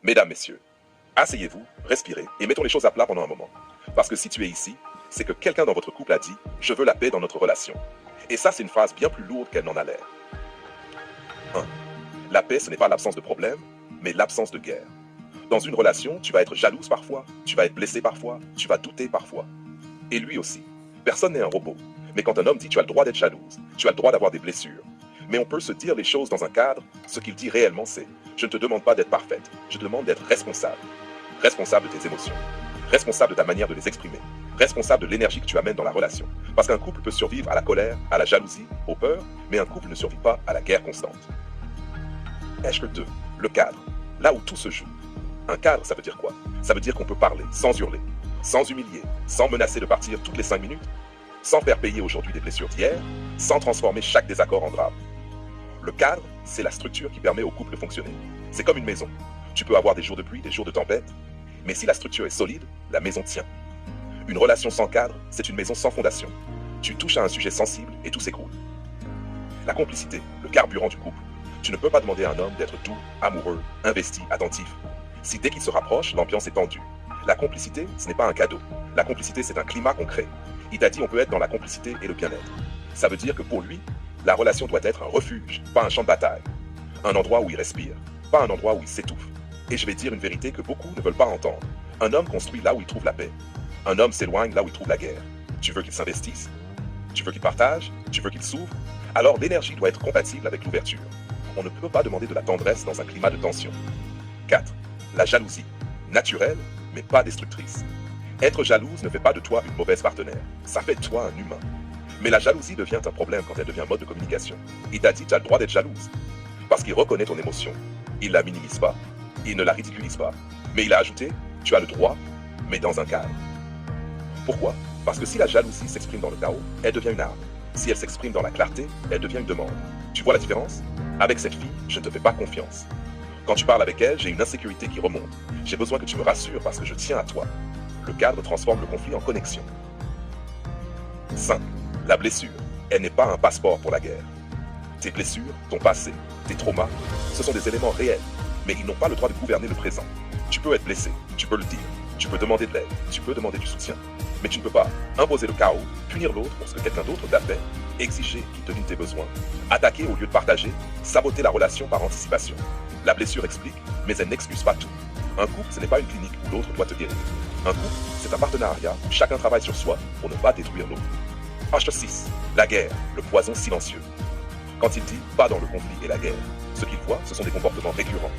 Mesdames, messieurs, asseyez-vous, respirez et mettons les choses à plat pendant un moment. Parce que si tu es ici, c'est que quelqu'un dans votre couple a dit « Je veux la paix dans notre relation ». Et ça, c'est une phrase bien plus lourde qu'elle n'en a l'air. 1. La paix, ce n'est pas l'absence de problème, mais l'absence de guerre. Dans une relation, tu vas être jalouse parfois, tu vas être blessé parfois, tu vas douter parfois. Et lui aussi. Personne n'est un robot. Mais quand un homme dit « Tu as le droit d'être jalouse, tu as le droit d'avoir des blessures », mais on peut se dire les choses dans un cadre, ce qu'il dit réellement c'est « Je ne te demande pas d'être parfaite, je te demande d'être responsable. Responsable de tes émotions, responsable de ta manière de les exprimer, responsable de l'énergie que tu amènes dans la relation. Parce qu'un couple peut survivre à la colère, à la jalousie, aux peurs, mais un couple ne survit pas à la guerre constante. Échelle 2. Le cadre. Là où tout se joue. Un cadre, ça veut dire quoi? Ça veut dire qu'on peut parler sans hurler, sans humilier, sans menacer de partir toutes les 5 minutes, sans faire payer aujourd'hui des blessures d'hier, sans transformer chaque désaccord en drame. Le cadre, c'est la structure qui permet au couple de fonctionner. C'est comme une maison. Tu peux avoir des jours de pluie, des jours de tempête, mais si la structure est solide, la maison tient. Une relation sans cadre, c'est une maison sans fondation. Tu touches à un sujet sensible et tout s'écroule. La complicité, le carburant du couple. Tu ne peux pas demander à un homme d'être doux, amoureux, investi, attentif. Si dès qu'il se rapproche, l'ambiance est tendue. La complicité, ce n'est pas un cadeau. La complicité, c'est un climat qu'on crée. Il t'a dit on peut être dans la complicité et le bien-être. Ça veut dire que pour lui, la relation doit être un refuge, pas un champ de bataille. Un endroit où il respire, pas un endroit où il s'étouffe. Et je vais dire une vérité que beaucoup ne veulent pas entendre. Un homme construit là où il trouve la paix. Un homme s'éloigne là où il trouve la guerre. Tu veux qu'il s'investisse? Tu veux qu'il partage? Tu veux qu'il s'ouvre? Alors l'énergie doit être compatible avec l'ouverture. On ne peut pas demander de la tendresse dans un climat de tension. 4. La jalousie. Naturelle, mais pas destructrice. Être jalouse ne fait pas de toi une mauvaise partenaire. Ça fait de toi un humain. Mais la jalousie devient un problème quand elle devient un mode de communication. Il t'a dit tu as le droit d'être jalouse. Parce qu'il reconnaît ton émotion. Il ne la minimise pas. Il ne la ridiculise pas. Mais il a ajouté tu as le droit, mais dans un cadre. Pourquoi? Parce que si la jalousie s'exprime dans le chaos, elle devient une arme. Si elle s'exprime dans la clarté, elle devient une demande. Tu vois la différence? Avec cette fille, je ne te fais pas confiance. Quand tu parles avec elle, j'ai une insécurité qui remonte. J'ai besoin que tu me rassures parce que je tiens à toi. Le cadre transforme le conflit en connexion. 5. La blessure. Elle n'est pas un passeport pour la guerre. Tes blessures, ton passé, tes traumas, ce sont des éléments réels, mais ils n'ont pas le droit de gouverner le présent. Tu peux être blessé, tu peux le dire, tu peux demander de l'aide, tu peux demander du soutien, mais tu ne peux pas imposer le chaos, punir l'autre pour ce que quelqu'un d'autre t'a fait, exiger qu'il devine tes besoins, attaquer au lieu de partager, saboter la relation par anticipation. La blessure explique, mais elle n'excuse pas tout. Un couple, ce n'est pas une clinique où l'autre doit te guérir. Un couple, c'est un partenariat où chacun travaille sur soi pour ne pas détruire l'autre. H6. La guerre, le poison silencieux. Quand il dit « pas dans le conflit et la guerre », ce qu'il voit, ce sont des comportements récurrents.